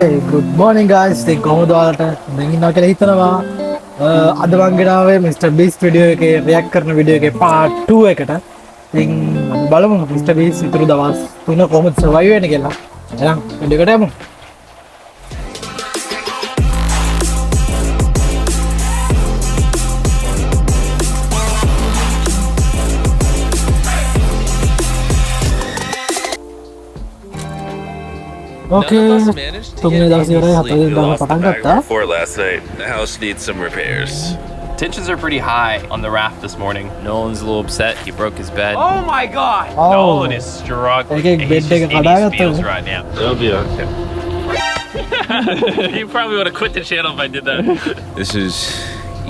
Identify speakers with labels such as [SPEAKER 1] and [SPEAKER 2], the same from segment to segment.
[SPEAKER 1] Hey, good morning guys. ඉතින් කොහොමද ඔයාලට? දැන් ඉන්නවා කියලා හිතනවා. අද මම ගෙනාවේ Mr Beast වීඩියෝ එකේ react කරන වීඩියෝ එකේ part 2 එකට. ඉතින් බලමු Mr Beast ඉතුරු දවස් 3 කොහොමද survive වෙන්නේ කියලා. එහෙනම් වීඩියෝ එකට යමු. Okay.
[SPEAKER 2] Tuminig daw siya hatid daw patang gata. Last night, the house needs some repairs.
[SPEAKER 3] Tensions are pretty high on the raft this morning. Nolan's a little upset. He broke his bed.
[SPEAKER 4] Oh my god!
[SPEAKER 3] Nolan is struggling. He's just in his feels right now.
[SPEAKER 2] It'll be okay.
[SPEAKER 3] You probably would have quit the channel if I did that.
[SPEAKER 2] This is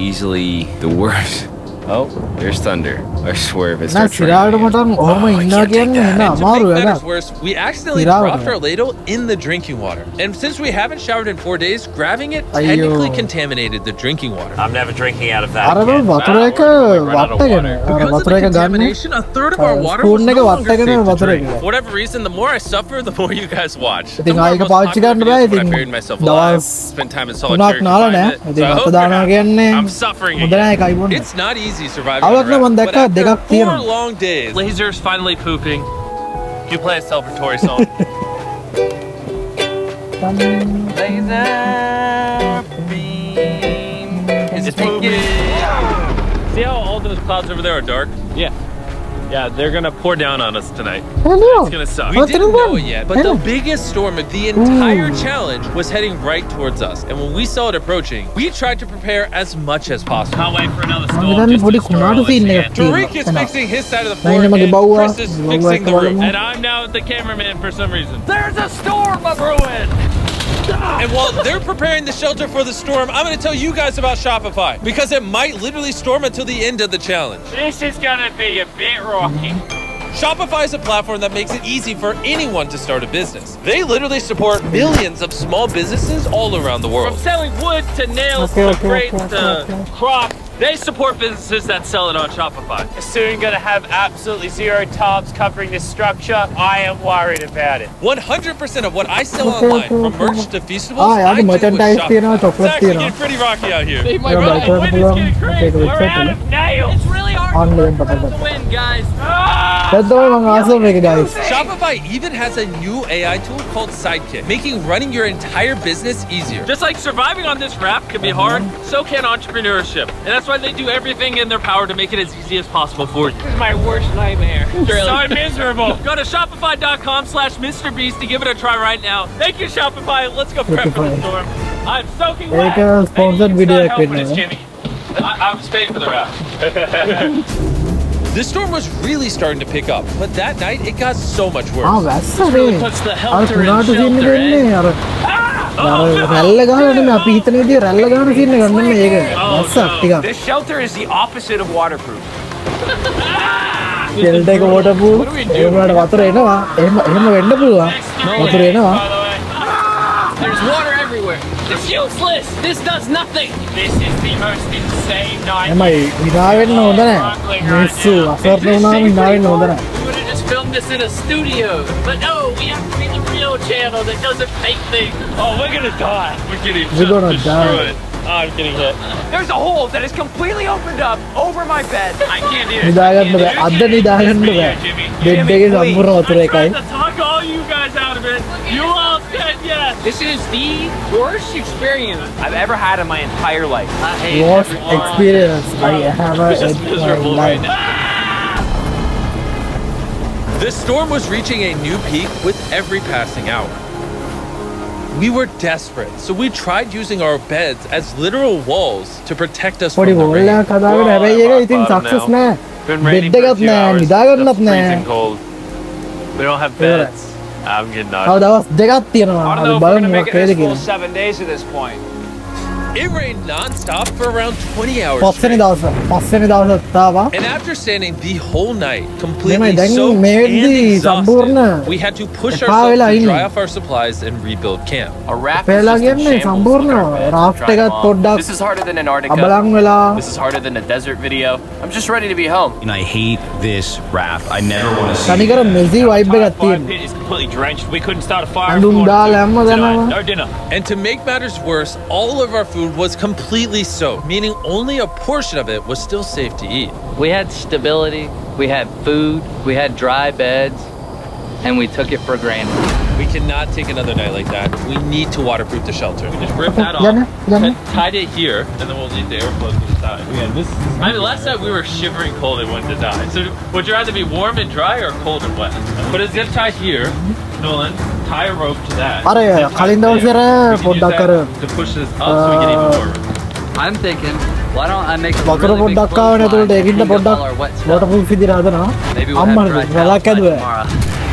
[SPEAKER 2] easily the worst. Oh, there's thunder. I swear if it's
[SPEAKER 1] නෑ සිරාවට mutton ඔහොම ඉන්නවා කියන්නේ එන
[SPEAKER 4] And to
[SPEAKER 1] අමාරු
[SPEAKER 4] make
[SPEAKER 1] වැඩක්.
[SPEAKER 4] matters worse, we accidentally
[SPEAKER 1] Tirado.
[SPEAKER 4] dropped our ladle in the drinking water. And since we haven't showered in 4 days, grabbing it
[SPEAKER 1] Ayyo.
[SPEAKER 4] technically contaminated the drinking water.
[SPEAKER 3] I'm never drinking out of that.
[SPEAKER 1] අර
[SPEAKER 3] again.
[SPEAKER 1] වතුර එක
[SPEAKER 3] Run out of
[SPEAKER 1] වට්ටගෙන
[SPEAKER 3] water.
[SPEAKER 1] අර
[SPEAKER 4] Because of
[SPEAKER 1] වතුර
[SPEAKER 4] the
[SPEAKER 1] එක ගන්න
[SPEAKER 4] contamination, a third of our water was
[SPEAKER 1] spoon
[SPEAKER 4] no
[SPEAKER 1] එක
[SPEAKER 4] longer safe
[SPEAKER 1] වට්ටගෙන
[SPEAKER 4] to
[SPEAKER 1] වතුර
[SPEAKER 4] drink.
[SPEAKER 1] එක.
[SPEAKER 4] For whatever reason, the more I suffer, the more you guys watch. The
[SPEAKER 1] ඉතින්
[SPEAKER 4] more
[SPEAKER 1] ආයෙක
[SPEAKER 4] most
[SPEAKER 1] පාවිච්චි
[SPEAKER 4] popular
[SPEAKER 1] කරන්න බෑ.
[SPEAKER 4] videos when I
[SPEAKER 1] ඉතින්
[SPEAKER 4] buried myself alive,
[SPEAKER 1] දවස්
[SPEAKER 4] spent time in
[SPEAKER 1] තුනක්
[SPEAKER 4] solitary
[SPEAKER 1] නාලා නෑ.
[SPEAKER 4] confinement. So
[SPEAKER 1] ඉතින්
[SPEAKER 4] I
[SPEAKER 1] අත
[SPEAKER 4] hope
[SPEAKER 1] දානවා
[SPEAKER 4] you're
[SPEAKER 1] කියන්නේ
[SPEAKER 3] I'm suffering
[SPEAKER 1] හොඳ
[SPEAKER 3] again.
[SPEAKER 1] නෑ එකයි වුණ.
[SPEAKER 4] It's not easy surviving
[SPEAKER 1] අවුලක්
[SPEAKER 4] on
[SPEAKER 1] නෑ
[SPEAKER 4] a
[SPEAKER 1] මම
[SPEAKER 4] raft,
[SPEAKER 1] දැක්කා
[SPEAKER 4] but
[SPEAKER 1] දෙකක්
[SPEAKER 4] after 4
[SPEAKER 1] තියෙනවා.
[SPEAKER 4] long days,
[SPEAKER 3] Laser's finally pooping. You play a celebratory song. Laser beam is pooping. See how all those clouds over there are dark? Yeah. Yeah, they're gonna pour down on us tonight. It's gonna suck.
[SPEAKER 4] we didn't know it yet, but the biggest storm of the entire challenge was heading right towards us. And when we saw it approaching, we tried to prepare as much as possible.
[SPEAKER 3] Can't wait for another
[SPEAKER 1] මම
[SPEAKER 3] storm.
[SPEAKER 1] දන්නේ
[SPEAKER 3] Just
[SPEAKER 1] පොඩි
[SPEAKER 3] to store
[SPEAKER 1] කුණාටු
[SPEAKER 3] all this
[SPEAKER 1] scene
[SPEAKER 3] again.
[SPEAKER 1] එකක්
[SPEAKER 4] Tariq is
[SPEAKER 1] තියෙනවා.
[SPEAKER 4] fixing his side of the
[SPEAKER 1] Nine
[SPEAKER 4] fort,
[SPEAKER 1] naman
[SPEAKER 4] and
[SPEAKER 1] gibawa.
[SPEAKER 4] Chris is
[SPEAKER 1] Gibawa
[SPEAKER 4] fixing the
[SPEAKER 1] ito,
[SPEAKER 4] roof.
[SPEAKER 1] alam mo.
[SPEAKER 3] And I'm now the cameraman for some reason. There's a storm of ruin!
[SPEAKER 4] And while they're preparing the shelter for the storm, I'm going to tell you guys about Shopify because it might literally storm until the end of the challenge.
[SPEAKER 3] This is gonna be a bit rocky.
[SPEAKER 4] Shopify is a platform that makes it easy for anyone to start a business. They literally support millions of small businesses all around the
[SPEAKER 3] From
[SPEAKER 4] world.
[SPEAKER 3] selling wood to nails
[SPEAKER 1] Okay,
[SPEAKER 3] to
[SPEAKER 1] okay,
[SPEAKER 3] crates
[SPEAKER 1] okay,
[SPEAKER 3] to
[SPEAKER 1] okay.
[SPEAKER 3] crops, they support businesses that sell it on Shopify. Soon gonna have absolutely zero tops covering this structure. I am worried about it.
[SPEAKER 4] 100% of what I sell
[SPEAKER 1] Okay,
[SPEAKER 4] online,
[SPEAKER 1] okay,
[SPEAKER 4] from
[SPEAKER 1] okay.
[SPEAKER 4] merch to feastables,
[SPEAKER 1] Ah, yeah,
[SPEAKER 4] I
[SPEAKER 1] the
[SPEAKER 4] do with
[SPEAKER 1] merchandise තියෙනවා,
[SPEAKER 4] Shopify.
[SPEAKER 1] chocolate
[SPEAKER 4] It's actually
[SPEAKER 1] තියෙනවා.
[SPEAKER 4] getting pretty rocky out here.
[SPEAKER 3] My
[SPEAKER 1] Yeah,
[SPEAKER 3] God,
[SPEAKER 1] but
[SPEAKER 3] the wind is
[SPEAKER 1] it's
[SPEAKER 3] getting
[SPEAKER 1] okay,
[SPEAKER 3] crazy.
[SPEAKER 1] it's
[SPEAKER 3] We're
[SPEAKER 1] okay.
[SPEAKER 3] out of nails. It's really hard
[SPEAKER 1] Online
[SPEAKER 3] to
[SPEAKER 1] button.
[SPEAKER 3] the wind, guys.
[SPEAKER 1] දැන් මම ආසම එක guys.
[SPEAKER 4] Shopify even has a new AI tool called Sidekick, making running your entire business easier.
[SPEAKER 3] Just like surviving on this raft can be hard, so can entrepreneurship. And that's why they do everything in their power to make it as easy as possible for you. This is my worst nightmare. So miserable. Go to shopify.com/MrBeast to give it a try right now. Thank you, Shopify. Let's go prep for the storm. I'm soaking wet.
[SPEAKER 1] ඒක sponsored
[SPEAKER 3] Maybe
[SPEAKER 1] video
[SPEAKER 3] it's not helping
[SPEAKER 1] එකක්
[SPEAKER 3] us,
[SPEAKER 1] වෙනවා.
[SPEAKER 3] Jimmy. I was paid for the raft.
[SPEAKER 4] The storm was really starting to pick up, but that night it got so much worse.
[SPEAKER 1] ආ වැස්සනේ.
[SPEAKER 3] really puts the
[SPEAKER 1] අර
[SPEAKER 3] helter in
[SPEAKER 1] කුණාටු scene
[SPEAKER 3] shelter,
[SPEAKER 1] එක එන්නේ අර රැල්ල ගහලා නෙමෙයි අපි හිතන විදිය රැල්ල ගහන සීන් එක නෙමෙයි ඒක. වැස්සක් ටිකක්.
[SPEAKER 5] This shelter is the opposite of waterproof.
[SPEAKER 1] ෂෙල්ටර් එක waterproof. ඒ වුණාට වතුර එනවා. එහෙම වෙන්න පුළුවන්. වතුර එනවා.
[SPEAKER 3] By the way. There's water everywhere. It's useless. This does nothing. This is the most insane night.
[SPEAKER 1] එමයි විනා වෙන්න හොඳ නැහැ. මිනිස්සු අසරණ වුණාම විනා වෙන්න හොඳ නැහැ.
[SPEAKER 3] We would have just filmed this in a studio. But no, we have to be the real channel that doesn't fake things. Oh, we're gonna die. We're getting
[SPEAKER 1] We're gonna
[SPEAKER 3] destroyed. Oh, I'm getting hit.
[SPEAKER 5] There's a hole that is completely opened up over my bed.
[SPEAKER 3] I can't do it.
[SPEAKER 1] නිදාගන්න බෑ. අද නිදාගන්න බෑ. Bed එකේ සම්පූර්ණ වතුර
[SPEAKER 3] I
[SPEAKER 1] එකයි.
[SPEAKER 3] tried to talk all you guys out of it. You all said yes. This is the worst experience
[SPEAKER 5] I've ever had in my entire life.
[SPEAKER 3] I hate
[SPEAKER 1] Worst
[SPEAKER 3] everyone.
[SPEAKER 1] experience I have
[SPEAKER 3] It's just miserable
[SPEAKER 1] in my
[SPEAKER 3] right
[SPEAKER 1] life.
[SPEAKER 3] now.
[SPEAKER 4] The storm was reaching a new peak with every passing hour. We were desperate, so we tried using our beds as literal walls to protect us
[SPEAKER 1] පොඩි
[SPEAKER 4] from the
[SPEAKER 1] wall
[SPEAKER 4] rain.
[SPEAKER 1] එකක් හදාගෙන හැබැයි ඒක ඉතින් success නෑ. Bed එකක් නෑ, නිදාගන්නත් නෑ.
[SPEAKER 3] cold. We don't have beds. I'm getting
[SPEAKER 1] තව දවස් දෙකක් තියෙනවා.
[SPEAKER 5] I don't
[SPEAKER 1] අපි
[SPEAKER 5] know if we're
[SPEAKER 1] බලමු
[SPEAKER 5] gonna
[SPEAKER 1] මොකක්
[SPEAKER 5] make it
[SPEAKER 1] වේද
[SPEAKER 5] this full
[SPEAKER 1] කියලා.
[SPEAKER 5] 7 days at this point.
[SPEAKER 4] It rained non-stop for around 20 hours
[SPEAKER 1] පස්වෙනි
[SPEAKER 4] straight.
[SPEAKER 1] දවස පස්වෙනි දවසත් තාවා.
[SPEAKER 4] And after standing the whole night
[SPEAKER 1] Nemai,
[SPEAKER 4] completely
[SPEAKER 1] දැන්
[SPEAKER 4] soaked
[SPEAKER 1] මේ
[SPEAKER 4] and
[SPEAKER 1] වෙද්දි සම්පූර්ණ
[SPEAKER 4] exhausted, we had to push
[SPEAKER 1] එපා
[SPEAKER 4] ourselves
[SPEAKER 1] වෙලා
[SPEAKER 4] to
[SPEAKER 1] ඉන්නේ.
[SPEAKER 4] dry off our supplies and rebuild camp.
[SPEAKER 5] A raft is
[SPEAKER 1] එපේලා
[SPEAKER 5] just in
[SPEAKER 1] කියන්නේ
[SPEAKER 5] shambles
[SPEAKER 1] සම්පූර්ණ
[SPEAKER 5] with our bed,
[SPEAKER 1] raft
[SPEAKER 5] drying
[SPEAKER 1] එකත්
[SPEAKER 5] off.
[SPEAKER 1] පොඩ්ඩක්
[SPEAKER 5] This is harder than Antarctica.
[SPEAKER 1] අබලන් වෙලා
[SPEAKER 5] This is harder than the desert video. I'm just ready to be home.
[SPEAKER 2] And I hate this raft. I never want to see
[SPEAKER 1] තනිකර Messi vibe එකක්
[SPEAKER 3] Fire
[SPEAKER 1] තියෙනවා.
[SPEAKER 3] pit is completely drenched. We couldn't start a fire.
[SPEAKER 1] අඳුන්
[SPEAKER 3] if we wanted
[SPEAKER 1] දාලා
[SPEAKER 3] to.
[SPEAKER 1] හැම
[SPEAKER 3] Tonight,
[SPEAKER 1] දැනම.
[SPEAKER 3] no dinner.
[SPEAKER 4] And to make matters worse, all of our food was completely soaked, meaning only a portion of it was still safe to eat.
[SPEAKER 6] We had stability, we had food, we had dry beds, and we took it for granted.
[SPEAKER 4] We cannot take another night like that. We need to waterproof the shelter.
[SPEAKER 3] Just rip that off,
[SPEAKER 1] Janne, Janne.
[SPEAKER 3] tied it here, and then we'll leave the airflow to the side. Yeah, this. I mean, last night we were shivering cold and wanted to die. So would you rather be warm and dry or cold and wet? Put a zip tie here, Nolan. Tie a rope to that.
[SPEAKER 1] අර
[SPEAKER 3] Zip tie
[SPEAKER 1] කලින්
[SPEAKER 3] here.
[SPEAKER 1] දවසේර
[SPEAKER 3] We can use
[SPEAKER 1] පොඩ්ඩක්
[SPEAKER 3] that
[SPEAKER 1] අර
[SPEAKER 3] to push this up so we get even warmer.
[SPEAKER 6] I'm thinking, why don't I make a
[SPEAKER 1] වතුර
[SPEAKER 6] really big
[SPEAKER 1] පොඩ්ඩක් ආවනේ එතකොට
[SPEAKER 6] clothesline
[SPEAKER 1] ඒකින්ද
[SPEAKER 6] to hang up
[SPEAKER 1] පොඩ්ඩක්
[SPEAKER 6] all our wet stuff?
[SPEAKER 1] වෝටර්පූෆ් විදිහට හදනවා.
[SPEAKER 6] Maybe we'll have
[SPEAKER 1] අම්මනේ
[SPEAKER 6] dry
[SPEAKER 1] වෙලක්
[SPEAKER 6] towels by
[SPEAKER 1] ඇදුවා.
[SPEAKER 6] tomorrow.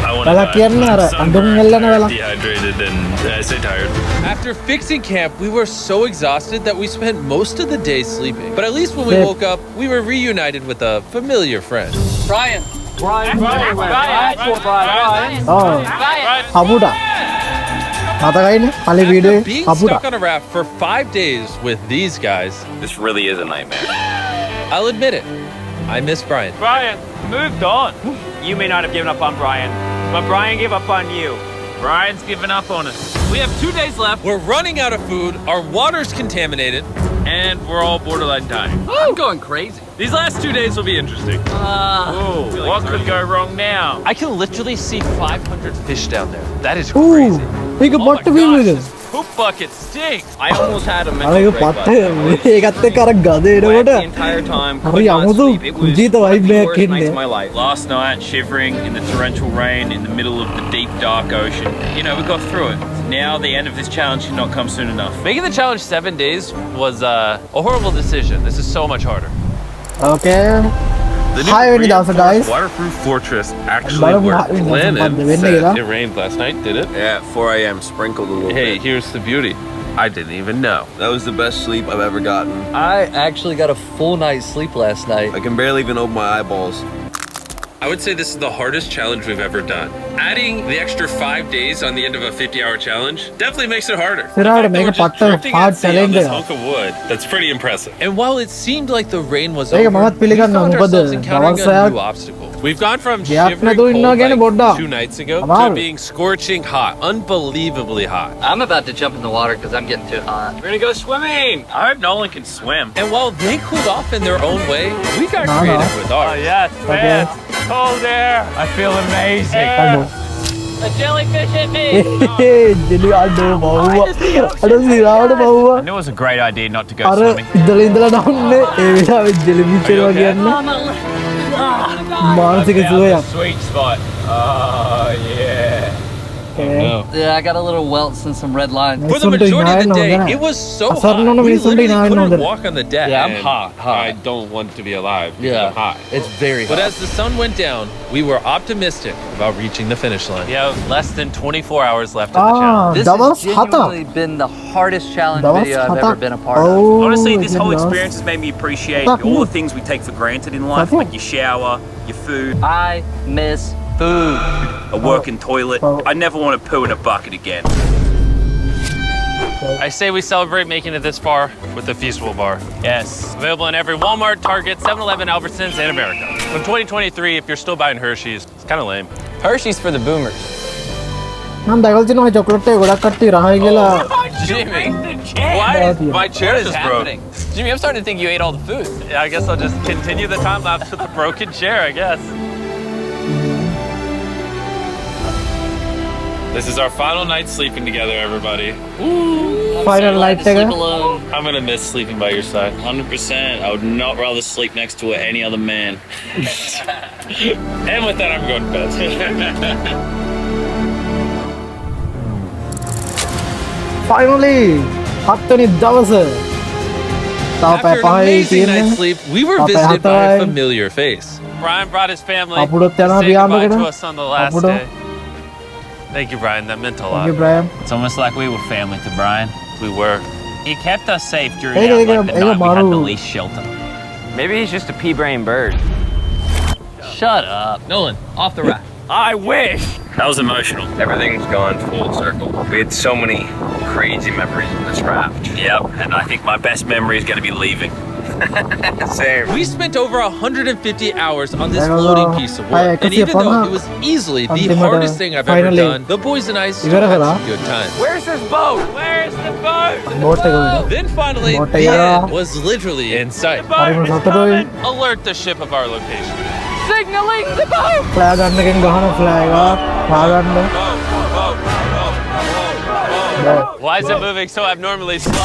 [SPEAKER 3] I wanna
[SPEAKER 1] වෙලක්
[SPEAKER 3] die.
[SPEAKER 1] කියන්නේ අර
[SPEAKER 3] I'm
[SPEAKER 1] අඳුන්
[SPEAKER 3] sunburned,
[SPEAKER 1] එල්ලන වෙලක්.
[SPEAKER 3] dehydrated, and I say tired.
[SPEAKER 4] After fixing camp, we were so exhausted that we spent most of the day sleeping. But at least when we
[SPEAKER 1] Same.
[SPEAKER 4] woke up, we were reunited with a familiar friend.
[SPEAKER 6] Brian,
[SPEAKER 1] ඔව්. අපුඩා. මතකයිනේ කලින් video
[SPEAKER 4] Being
[SPEAKER 1] අපුඩා.
[SPEAKER 4] stuck on a raft for 5 days with these guys,
[SPEAKER 2] This really is a nightmare.
[SPEAKER 4] I'll admit it, I miss Brian.
[SPEAKER 5] Brian, moved on. You may not have given up on Brian, but Brian gave up on you.
[SPEAKER 3] Brian's giving up on us. We have 2 days left,
[SPEAKER 4] We're running out of food, our water's contaminated.
[SPEAKER 3] and we're all borderline dying.
[SPEAKER 6] I'm going crazy.
[SPEAKER 3] These last 2 days will be interesting.
[SPEAKER 5] Ooh,
[SPEAKER 3] What could go wrong now?
[SPEAKER 4] I can literally see 500 fish down there. That is
[SPEAKER 1] ඌ
[SPEAKER 4] crazy.
[SPEAKER 1] මේක
[SPEAKER 3] Oh my
[SPEAKER 1] පොට්ට
[SPEAKER 3] gosh,
[SPEAKER 1] වීමද?
[SPEAKER 3] this poop bucket stinks.
[SPEAKER 2] I almost had a
[SPEAKER 1] අර
[SPEAKER 2] mental
[SPEAKER 1] ඒක
[SPEAKER 2] break
[SPEAKER 1] පට්ට
[SPEAKER 2] last night.
[SPEAKER 1] ඒකත් එක්ක අර ගද
[SPEAKER 2] Wet
[SPEAKER 1] එනකොට
[SPEAKER 2] the entire time.
[SPEAKER 1] හරි
[SPEAKER 2] Could not
[SPEAKER 1] අමුතු
[SPEAKER 2] sleep. It was
[SPEAKER 1] කුජීත
[SPEAKER 2] one of
[SPEAKER 1] vibe
[SPEAKER 2] the
[SPEAKER 1] එකක්
[SPEAKER 2] worst nights
[SPEAKER 1] ඉන්නේ.
[SPEAKER 2] of my life.
[SPEAKER 3] Last night, shivering in the torrential rain in the middle of the deep, dark ocean. You know, we got through it. Now the end of this challenge should not come soon enough.
[SPEAKER 4] Making the challenge 7 days was a horrible decision. This is so much harder.
[SPEAKER 1] Okay.
[SPEAKER 3] The new
[SPEAKER 1] හයවෙනි දවස
[SPEAKER 3] reinforced
[SPEAKER 1] guys.
[SPEAKER 3] waterproof fortress actually
[SPEAKER 1] බලමු
[SPEAKER 3] worked.
[SPEAKER 1] හයවෙනි දවස
[SPEAKER 3] Glenn
[SPEAKER 1] මොකද්ද වෙන්නේ
[SPEAKER 3] said
[SPEAKER 1] කියලා.
[SPEAKER 3] it rained last night, did it?
[SPEAKER 2] Yeah, at 4 a.m. sprinkled a little
[SPEAKER 3] Hey,
[SPEAKER 2] bit.
[SPEAKER 3] here's the beauty. I didn't even know.
[SPEAKER 2] That was the best sleep I've ever gotten.
[SPEAKER 7] I actually got a full night's sleep last night.
[SPEAKER 2] I can barely even open my eyeballs.
[SPEAKER 4] I would say this is the hardest challenge we've ever done. Adding the extra 5 days on the end of a 50-hour challenge definitely makes it harder.
[SPEAKER 1] ඉස්සරහට මේක පට්ට hard challenge එකක්.
[SPEAKER 3] hunk of wood. That's pretty impressive.
[SPEAKER 4] And while it seemed like the rain was
[SPEAKER 1] ඒක
[SPEAKER 4] over,
[SPEAKER 1] මමත්
[SPEAKER 4] we
[SPEAKER 1] පිළිගන්නවා.
[SPEAKER 4] found
[SPEAKER 1] මොකද
[SPEAKER 4] ourselves encountering a
[SPEAKER 1] දවසක්
[SPEAKER 4] new obstacle. We've gone from
[SPEAKER 1] ගයක්
[SPEAKER 4] shivering
[SPEAKER 1] නැතුව ඉන්නවා
[SPEAKER 4] cold
[SPEAKER 1] කියන්නේ පොඩ්ඩක්.
[SPEAKER 4] like 2 nights ago to
[SPEAKER 1] අමාරුයි.
[SPEAKER 4] being scorching hot, unbelievably hot.
[SPEAKER 6] I'm about to jump in the water because I'm getting too hot.
[SPEAKER 5] We're gonna go swimming.
[SPEAKER 3] I hope Nolan can swim.
[SPEAKER 4] And while they cooled off in their own way, we got
[SPEAKER 1] No, no.
[SPEAKER 4] creative with ours.
[SPEAKER 5] Yes,
[SPEAKER 1] Okay.
[SPEAKER 5] Cold air. I feel amazing.
[SPEAKER 6] A jellyfish hit me!
[SPEAKER 1] Jelly අඩෝ බව්වා. අර සිරාවට බව්වා.
[SPEAKER 3] I knew it was a great idea not to go
[SPEAKER 1] අර
[SPEAKER 3] swimming.
[SPEAKER 1] ඉඳලා ඉඳලා නවන්නේ ඒ වෙලාවේ jelly මිචරවා කියන්නේ මානසික සුවයක්.
[SPEAKER 3] Sweet spot. Oh, yeah.
[SPEAKER 6] Yeah, I got a little welts and some red lines.
[SPEAKER 4] For the majority of the day, it was so hot. We literally couldn't walk on the deck.
[SPEAKER 7] Yeah, I'm hot.
[SPEAKER 3] I don't want to be alive.
[SPEAKER 7] Yeah,
[SPEAKER 3] I'm hot.
[SPEAKER 7] it's very
[SPEAKER 4] But
[SPEAKER 7] hot.
[SPEAKER 4] as the sun went down, we were optimistic about reaching the finish line.
[SPEAKER 3] We have less than 24 hours left of the
[SPEAKER 1] ආ
[SPEAKER 3] challenge.
[SPEAKER 6] This
[SPEAKER 1] දවස්
[SPEAKER 6] has
[SPEAKER 1] 7ක්.
[SPEAKER 6] genuinely been the hardest challenge
[SPEAKER 1] දවස්
[SPEAKER 6] video I've
[SPEAKER 1] 7ක්.
[SPEAKER 6] ever been a part of.
[SPEAKER 1] ඔව්,
[SPEAKER 5] Honestly, this whole
[SPEAKER 1] දවස්
[SPEAKER 5] experience has made me appreciate
[SPEAKER 1] Fuck
[SPEAKER 5] all
[SPEAKER 1] you.
[SPEAKER 5] the things we take for granted in life,
[SPEAKER 1] Fuck you.
[SPEAKER 5] like your shower, your food,
[SPEAKER 6] I miss food.
[SPEAKER 5] a working toilet.
[SPEAKER 1] Oh.
[SPEAKER 5] I never want to poo in a bucket again.
[SPEAKER 3] I say we celebrate making it this far with the Feastable Bar. Yes. Available in every Walmart, Target, 7-Eleven, Albertsons, and America. In 2023, if you're still buying Hershey's, it's kind of lame.
[SPEAKER 7] Hershey's for the boomers.
[SPEAKER 1] මම දැකලා තියෙනවා chocolate එක ගොඩක් කට්ටිය රහයි කියලා.
[SPEAKER 3] Jimmy,
[SPEAKER 1] Yeah.
[SPEAKER 3] why? My chair
[SPEAKER 7] What is
[SPEAKER 3] just broke.
[SPEAKER 7] happening? Jimmy, I'm starting to think you ate all the food.
[SPEAKER 3] Yeah, I guess I'll just continue the time lapse with the broken chair, I guess. This is our final night sleeping together, everybody.
[SPEAKER 1] Final night
[SPEAKER 6] To sleep
[SPEAKER 1] එක.
[SPEAKER 6] alone.
[SPEAKER 3] I'm gonna miss sleeping by your side.
[SPEAKER 8] 100%. I would not rather sleep next to any other man.
[SPEAKER 3] And with that, I'm going to bed.
[SPEAKER 1] Finally 7වෙනි දවස. තව පැය
[SPEAKER 4] After an
[SPEAKER 1] 5යි
[SPEAKER 4] amazing
[SPEAKER 1] තියෙන්නේ.
[SPEAKER 4] night's sleep, we were
[SPEAKER 1] Apa
[SPEAKER 4] visited by a
[SPEAKER 1] hatai?
[SPEAKER 4] familiar face.
[SPEAKER 3] Brian brought his family.
[SPEAKER 1] අපුඩොත්
[SPEAKER 3] to
[SPEAKER 1] යනවා
[SPEAKER 3] say goodbye
[SPEAKER 1] පියාඹගෙන.
[SPEAKER 3] to us on the last
[SPEAKER 1] අපුඩෝ.
[SPEAKER 3] day. Thank you, Brian. That meant a
[SPEAKER 1] Thank you,
[SPEAKER 3] lot.
[SPEAKER 1] Brian.
[SPEAKER 8] It's almost like we were family to Brian.
[SPEAKER 3] We were.
[SPEAKER 5] He kept us safe during
[SPEAKER 1] Hey,
[SPEAKER 5] like,
[SPEAKER 1] hey,
[SPEAKER 5] the
[SPEAKER 1] hey,
[SPEAKER 5] night we had
[SPEAKER 1] Maru.
[SPEAKER 5] the least shelter. Maybe he's just a pea-brain bird.
[SPEAKER 6] Shut up.
[SPEAKER 4] Nolan, off the raft.
[SPEAKER 5] I wish.
[SPEAKER 8] That was emotional.
[SPEAKER 2] Everything's gone full circle. We had so many crazy memories in this raft.
[SPEAKER 5] Yep, and I think my best memory is going to be leaving.
[SPEAKER 2] Same.
[SPEAKER 4] We spent over 150 hours on this
[SPEAKER 1] Hello.
[SPEAKER 4] floating piece of
[SPEAKER 1] Hi,
[SPEAKER 4] wood. And
[SPEAKER 1] kasi
[SPEAKER 4] even though
[SPEAKER 1] pala-
[SPEAKER 4] it was easily the
[SPEAKER 1] Ultimate,
[SPEAKER 4] hardest thing I've ever
[SPEAKER 1] finally.
[SPEAKER 4] done, the boys and I still
[SPEAKER 1] Igara
[SPEAKER 4] had
[SPEAKER 1] kala?
[SPEAKER 4] some good times.
[SPEAKER 5] Where's this boat? Where's the boat?
[SPEAKER 1] Boat එක උඩ.
[SPEAKER 4] Then finally,
[SPEAKER 1] Boat
[SPEAKER 4] the
[SPEAKER 1] එක
[SPEAKER 4] end was literally in sight.
[SPEAKER 1] හරිම සතුටුයි.
[SPEAKER 4] Alert the ship of our location.
[SPEAKER 5] Signaling the boat!
[SPEAKER 1] Flag ගන්න එකෙන් ගහන flag එක පාගන්න.
[SPEAKER 5] Why is it moving so abnormally slow?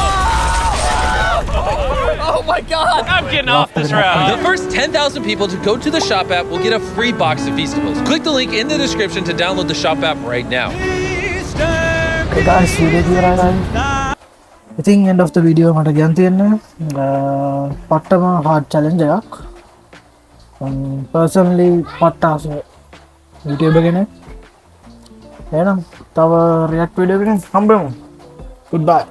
[SPEAKER 5] Oh my god! I'm getting off this
[SPEAKER 4] The
[SPEAKER 5] round.
[SPEAKER 4] first 10,000 people to go to the Shop app will get a free box of Feastables. Click the link in the description to download the Shop app right now.
[SPEAKER 1] A guys video ඉවරයි guys. ඉතින් end of the video මට කියන්න තියෙන්නේ පට්ටම hard challenge එකක්. personally පට්ට ආස YouTube එකනේ. එහෙනම් තව react video එකකින් හම්බෙමු. Goodbye.